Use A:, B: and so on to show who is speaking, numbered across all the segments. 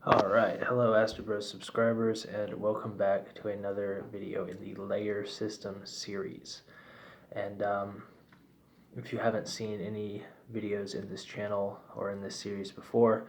A: Alright, hello AstroBros subscribers, and welcome back to another video in the Layer System series. And if you haven't seen any videos in this channel or in this series before,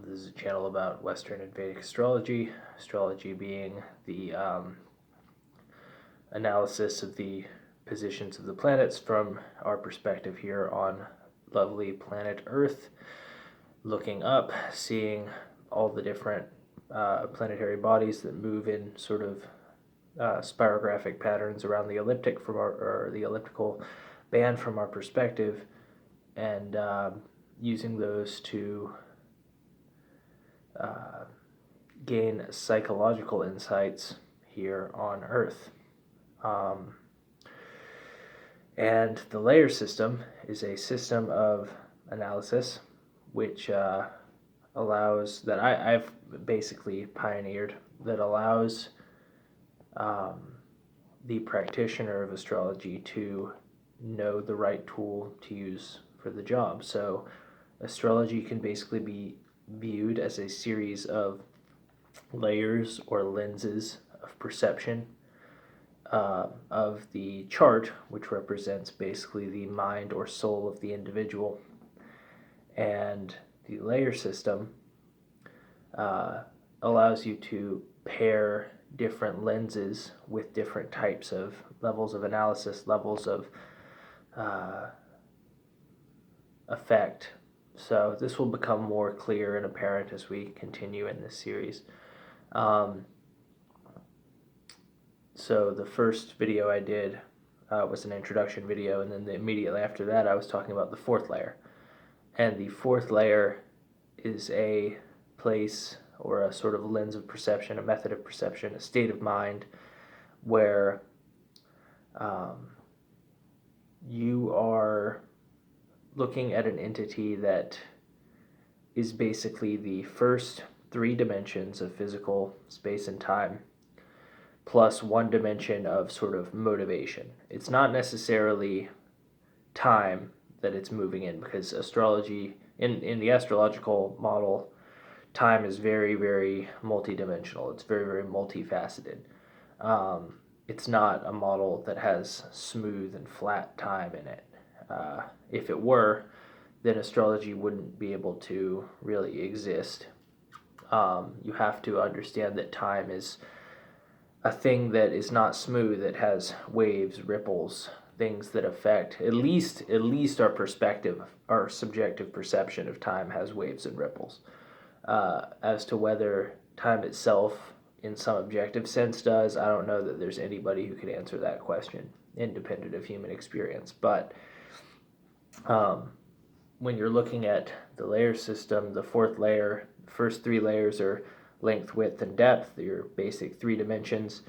A: this is a channel about Western and Vedic astrology, astrology being the analysis of the positions of the planets from our perspective here on lovely planet Earth, looking up, seeing all the different planetary bodies that move in sort of spirographic patterns around the elliptic or the elliptical band from our perspective, and using those to gain psychological insights here on Earth. And the layer system is a system of analysis which allows, that I've basically pioneered, that allows the practitioner of astrology to know the right tool to use for the job. So astrology can basically be viewed as a series of layers or lenses of perception of the chart, which represents basically the mind or soul of the individual. And the layer system allows you to pair different lenses with different types of levels of analysis, levels of effect. So this will become more clear and apparent as we continue in this series. So the first video I did was an introduction video, and then immediately after that I was talking about the fourth layer. And the fourth layer is a place or a sort of lens of perception, a method of perception, a state of mind where you are looking at an entity that is basically the first three dimensions of physical space and time, plus one dimension of sort of motivation. It's not necessarily time that it's moving in, because astrology, in the astrological model, time is very, very multidimensional. It's very, very multifaceted. It's not a model that has smooth and flat time in it. If it were, then astrology wouldn't be able to really exist. You have to understand that time is a thing that is not smooth. It has waves, ripples, things that affect, at least our perspective, our subjective perception of time has waves and ripples. As to whether time itself in some objective sense does, I don't know that there's anybody who could answer that question independent of human experience. But when you're looking at the layer system, the fourth layer, the first three layers are length, width, and depth, your basic three dimensions,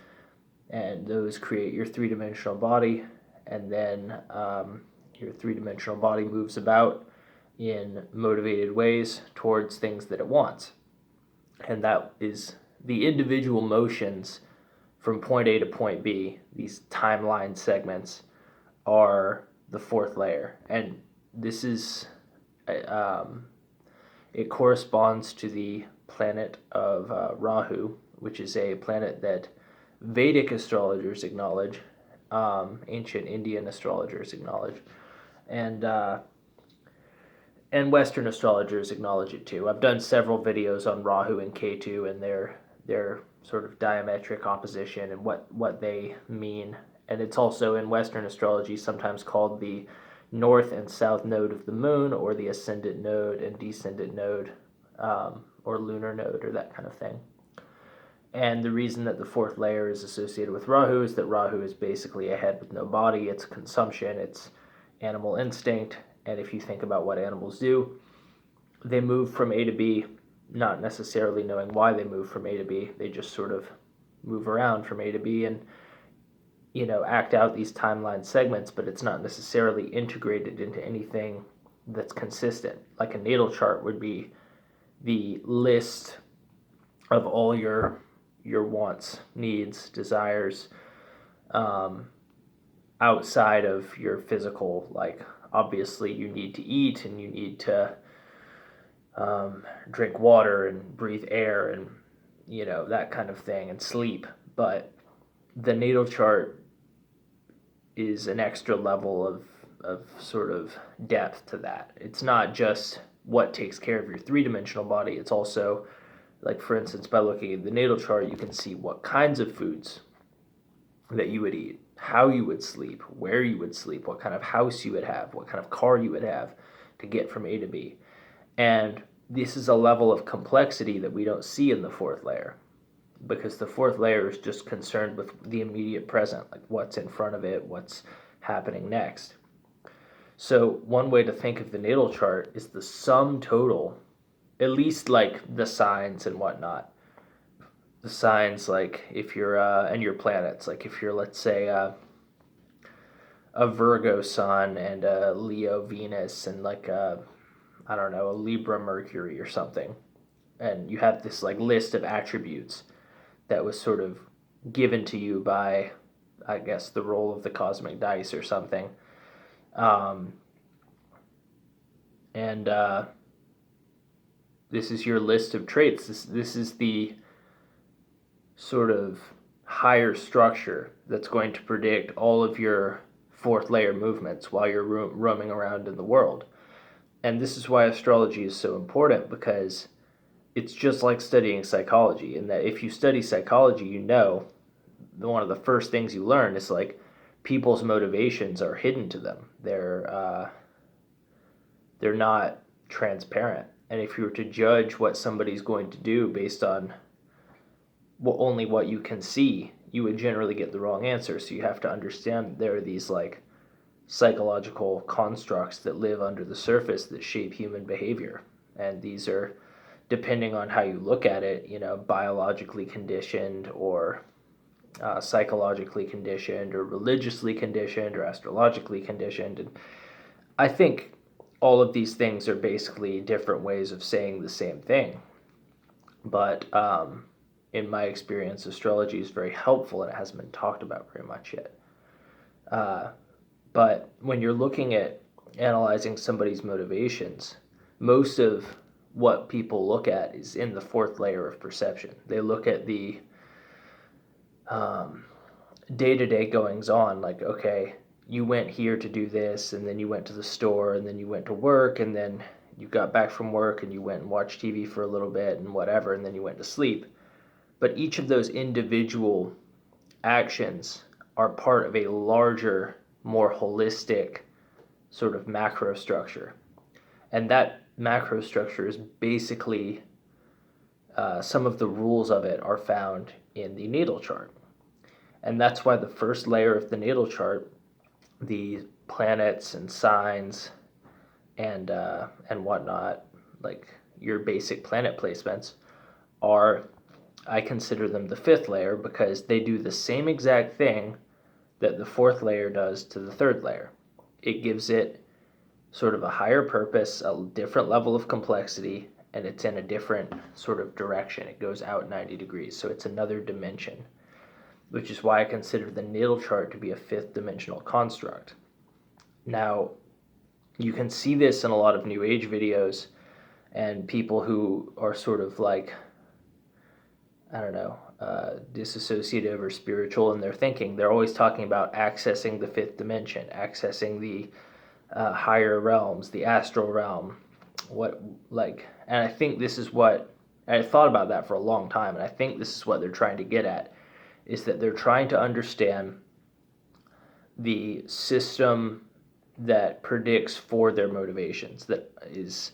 A: and those create your three-dimensional body. And then your three-dimensional body moves about in motivated ways towards things that it wants. And that is the individual motions from point A to point B. These timeline segments are the fourth layer. And this is, it corresponds to the planet of Rahu, which is a planet that Vedic astrologers acknowledge, ancient Indian astrologers acknowledge, and Western astrologers acknowledge it too. I've done several videos on Rahu and Ketu and their sort of diametric opposition and what they mean. And it's also in Western astrology sometimes called the north and south node of the moon, or the ascendant node and descendant node, or lunar node, or that kind of thing. And the reason that the fourth layer is associated with Rahu is that Rahu is basically a head with no body. It's consumption, it's animal instinct. And if you think about what animals do, they move from A to B, not necessarily knowing why they move from A to B. They just sort of move around from A to B and, act out these timeline segments, but it's not necessarily integrated into anything that's consistent. Like a natal chart would be the list of all your wants, needs, desires, outside of your physical, like obviously you need to eat and you need to drink water and breathe air and, that kind of thing, and sleep. But the natal chart is an extra level of sort of depth to that. It's not just what takes care of your three-dimensional body. It's also, like, for instance, by looking at the natal chart, you can see what kinds of foods that you would eat, how you would sleep, where you would sleep, what kind of house you would have, what kind of car you would have to get from A to B. And this is a level of complexity that we don't see in the fourth layer, because the fourth layer is just concerned with the immediate present, like what's in front of it, what's happening next. So one way to think of the natal chart is the sum total, at least like the signs and whatnot. The signs, like if you're, and your planets, like if you're, let's say, a Virgo sun and a Leo Venus and like a, I don't know, a Libra Mercury or something. And you have this like list of attributes that was sort of given to you by, I guess, the roll of the cosmic dice or something. And this is your list of traits. This is the sort of higher structure that's going to predict all of your fourth layer movements while you're roaming around in the world. And this is why astrology is so important, because it's just like studying psychology, in that if you study psychology, one of the first things you learn is like people's motivations are hidden to them. They're not transparent. And if you were to judge what somebody's going to do based on only what you can see, you would generally get the wrong answer. So you have to understand there are these like psychological constructs that live under the surface that shape human behavior. And these are, depending on how you look at it, biologically conditioned or psychologically conditioned or religiously conditioned or astrologically conditioned. And I think all of these things are basically different ways of saying the same thing. But in my experience, astrology is very helpful, and it hasn't been talked about very much yet. But when you're looking at analyzing somebody's motivations, most of what people look at is in the fourth layer of perception. They look at the day-to-day goings on, like, okay, you went here to do this, and then you went to the store, and then you went to work, and then you got back from work, and you went and watched TV for a little bit, and whatever, and then you went to sleep. But each of those individual actions are part of a larger, more holistic sort of macro structure. And that macro structure is basically, some of the rules of it are found in the natal chart. And that's why the first layer of the natal chart, the planets and signs and whatnot, like your basic planet placements, are, I consider them the fifth layer, because they do the same exact thing that the fourth layer does to the third layer. It gives it sort of a higher purpose, a different level of complexity, and it's in a different sort of direction. It goes out 90 degrees, so it's another dimension, which is why I consider the natal chart to be a fifth dimensional construct. Now, you can see this in a lot of New Age videos and people who are sort of like, I don't know, disassociative or spiritual in their thinking. They're always talking about accessing the fifth dimension, accessing the higher realms, the astral realm. And I think this is what, I thought about that for a long time, and I think this is what they're trying to get at, is that they're trying to understand the system that predicts for their motivations, that is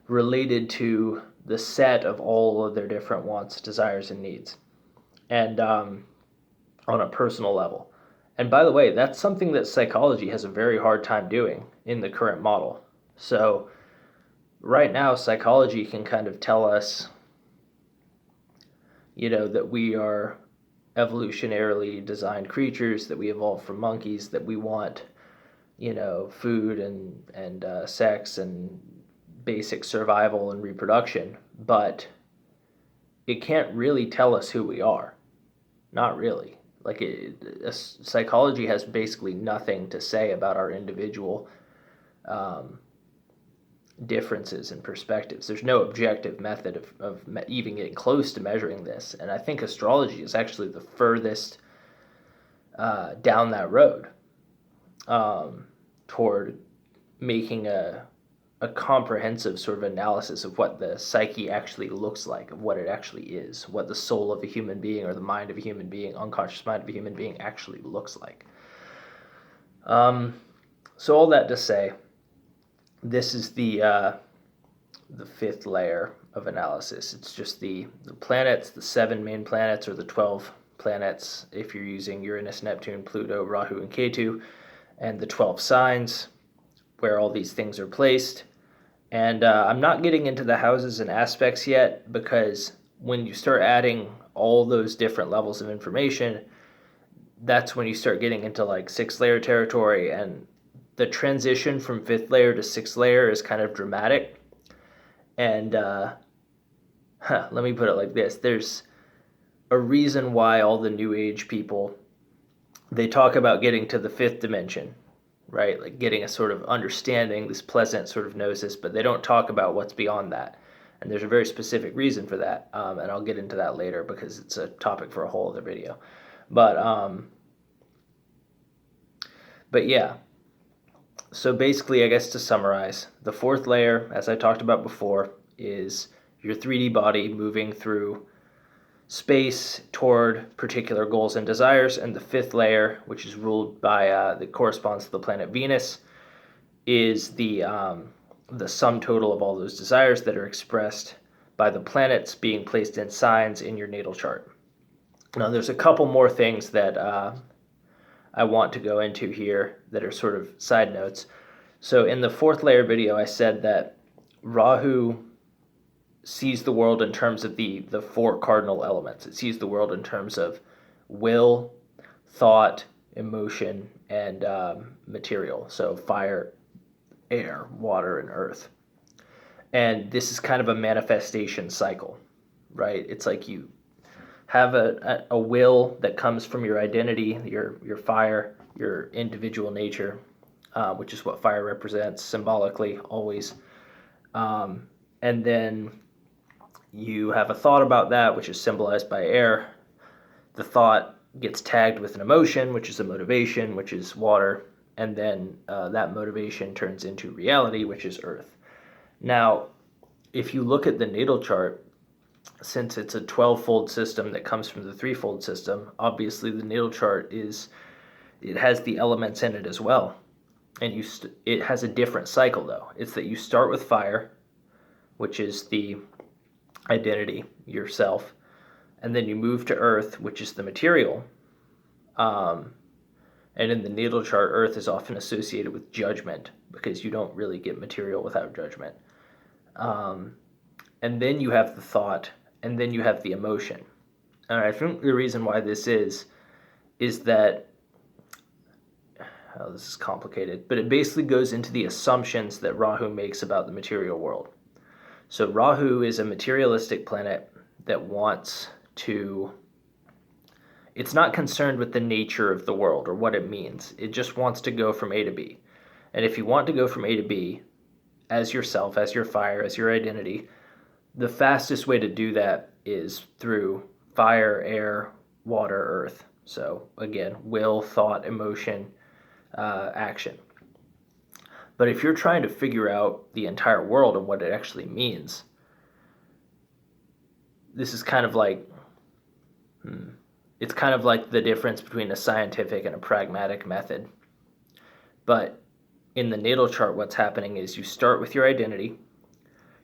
A: related to the set of all of their different wants, desires, and needs, and on a personal level. And by the way, that's something that psychology has a very hard time doing in the current model. So right now, psychology can kind of tell us, that we are evolutionarily designed creatures, that we evolved from monkeys, that we want, food and sex and basic survival and reproduction, but it can't really tell us who we are. Not really. Like, psychology has basically nothing to say about our individual differences in perspectives. There's no objective method of even getting close to measuring this. And I think astrology is actually the furthest down that road toward making a comprehensive sort of analysis of what the psyche actually looks like, of what it actually is, what the soul of a human being or the mind of a human being, unconscious mind of a human being actually looks like. So all that to say, this is the fifth layer of analysis. It's just the planets, the 7 main planets, or the 12 planets if you're using Uranus, Neptune, Pluto, Rahu, and Ketu, and the 12 signs where all these things are placed. And I'm not getting into the houses and aspects yet, because when you start adding all those different levels of information, that's when you start getting into like 6th layer territory, and the transition from 5th layer to 6th layer is kind of dramatic. And let me put it like this. There's a reason why all the New Age people, they talk about getting to the 5th dimension, right? Like getting a sort of understanding, this pleasant sort of gnosis, but they don't talk about what's beyond that. And there's a very specific reason for that, and I'll get into that later because it's a topic for a whole other video. But yeah, so basically, I guess to summarize, the 4th layer, as I talked about before, is your 3D body moving through space toward particular goals and desires, and the 5th layer, which is ruled by that corresponds to the planet Venus, is the sum total of all those desires that are expressed by the planets being placed in signs in your natal chart. Now, there's a couple more things that I want to go into here that are sort of side notes. So in the 4th layer video, I said that Rahu sees the world in terms of the 4 cardinal elements. It sees the world in terms of will, thought, emotion, and material. So fire, air, water, and earth. And this is kind of a manifestation cycle, right? It's like you have a will that comes from your identity, your fire, your individual nature, which is what fire represents symbolically always. And then you have a thought about that, which is symbolized by air. The thought gets tagged with an emotion, which is a motivation, which is water. And then that motivation turns into reality, which is earth. Now, if you look at the natal chart, since it's a 12-fold system that comes from the 3-fold system, obviously the natal chart it has the elements in it as well. And it has a different cycle, though. It's that you start with fire, which is the identity, yourself, and then you move to earth, which is the material. And in the natal chart, earth is often associated with judgment, because you don't really get material without judgment. And then you have the thought, and then you have the emotion. And I think the reason why this is that, this is complicated, but it basically goes into the assumptions that Rahu makes about the material world. So Rahu is a materialistic planet that wants to, it's not concerned with the nature of the world or what it means. It just wants to go from A to B. And if you want to go from A to B as yourself, as your fire, as your identity, the fastest way to do that is through fire, air, water, earth. So again, will, thought, emotion, action. But if you're trying to figure out the entire world and what it actually means, this is kind of like, it's kind of like the difference between a scientific and a pragmatic method. But in the natal chart, what's happening is you start with your identity,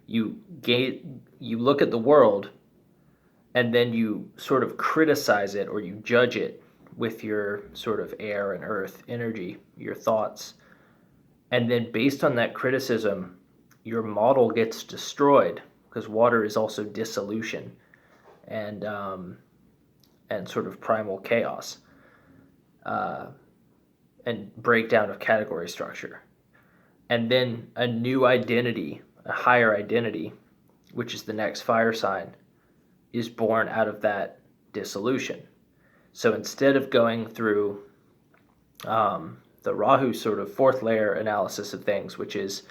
A: you look at the world, and then you sort of criticize it or you judge it with your sort of air and earth energy, your thoughts. And then based on that criticism, your model gets destroyed, because water is also dissolution and sort of primal chaos and breakdown of category structure. And then a new identity, a higher identity, which is the next fire sign, is born out of that dissolution. So instead of going through the Rahu sort of 4th layer analysis of things, which is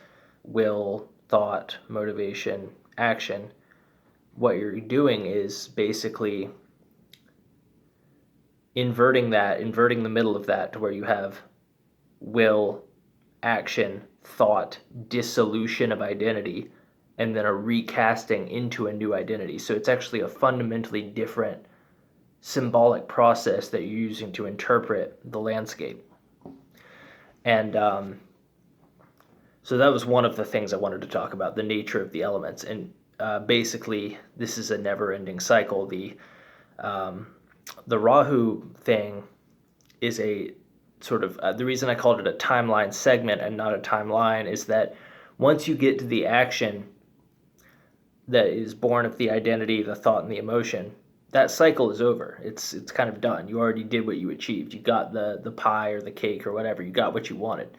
A: will, thought, motivation, action, what you're doing is basically inverting the middle of that to where you have will, action, thought, dissolution of identity, and then a recasting into a new identity. So it's actually a fundamentally different symbolic process that you're using to interpret the landscape. And so that was one of the things I wanted to talk about, the nature of the elements. And basically, this is a never-ending cycle. The Rahu thing is a sort of the reason I called it a timeline segment and not a timeline is that once you get to the action that is born of the identity, the thought, and the emotion, that cycle is over. It's kind of done. You already did what you achieved. You got the pie or the cake or whatever. You got what you wanted.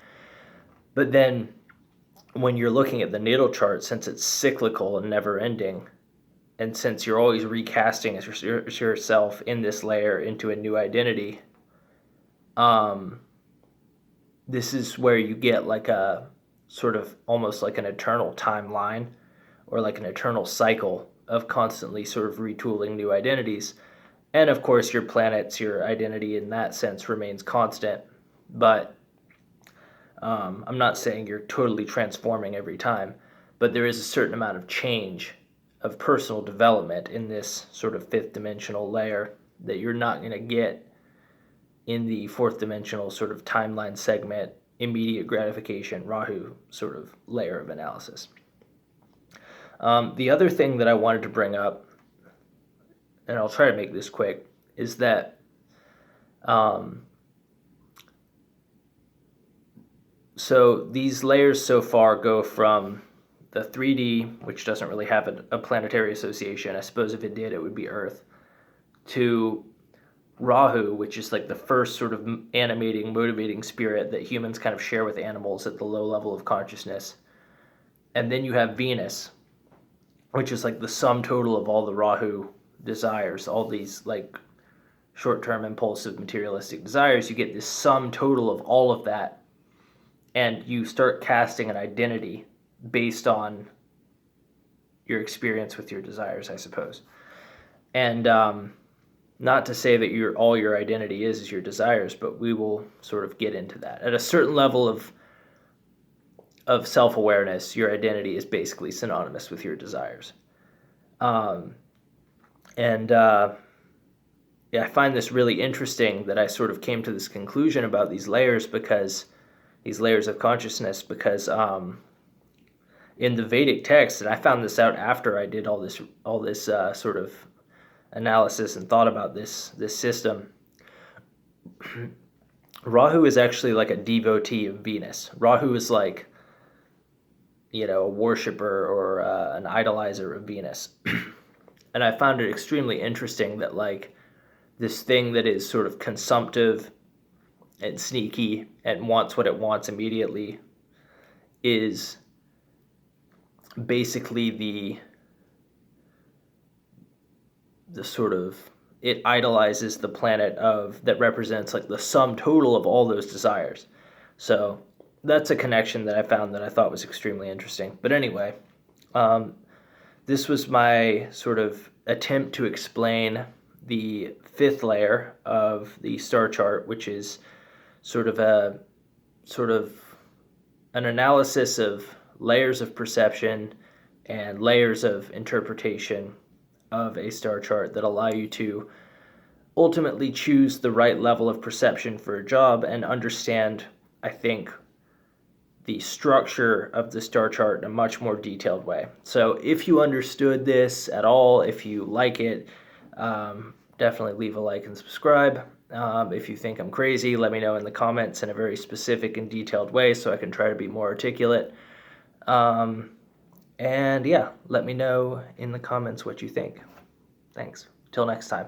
A: But then when you're looking at the natal chart, since it's cyclical and never ending, and since you're always recasting yourself in this layer into a new identity, this is where you get like a sort of almost like an eternal timeline or like an eternal cycle of constantly sort of retooling new identities. And of course, your planets, your identity in that sense remains constant. But I'm not saying you're totally transforming every time, but there is a certain amount of change of personal development in this sort of fifth dimensional layer that you're not going to get in the fourth dimensional sort of timeline segment, immediate gratification, Rahu sort of layer of analysis. The other thing that I wanted to bring up, and I'll try to make this quick, is that so these layers so far go from the 3D, which doesn't really have a planetary association. I suppose if it did, it would be Earth, to Rahu, which is like the first sort of animating, motivating spirit that humans kind of share with animals at the low level of consciousness. And then you have Venus, which is like the sum total of all the Rahu desires, all these like short-term impulsive materialistic desires. You get this sum total of all of that, and you start casting an identity based on your experience with your desires, I suppose. And not to say that all your identity is your desires, but we will sort of get into that. At a certain level of self-awareness, your identity is basically synonymous with your desires. Yeah, I find this really interesting that I sort of came to this conclusion about these layers of consciousness, because in the Vedic text, and I found this out after I did all this sort of analysis and thought about this system. Rahu is actually like a devotee of Venus. Rahu is like, a worshiper or an idolizer of Venus. And I found it extremely interesting that like this thing that is sort of consumptive and sneaky and wants what it wants immediately is basically the sort of, it idolizes the planet that represents like the sum total of all those desires. So that's a connection that I found that I thought was extremely interesting. But anyway, this was my sort of attempt to explain the fifth layer of the star chart, which is sort of an analysis of layers of perception and layers of interpretation of a star chart that allow you to ultimately choose the right level of perception for a job and understand, I think, the structure of the star chart in a much more detailed way. So if you understood this at all, if you like it, definitely leave a like and subscribe. If you think I'm crazy, let me know in the comments in a very specific and detailed way so I can try to be more articulate. And yeah, let me know in the comments what you think. Thanks. Till next time.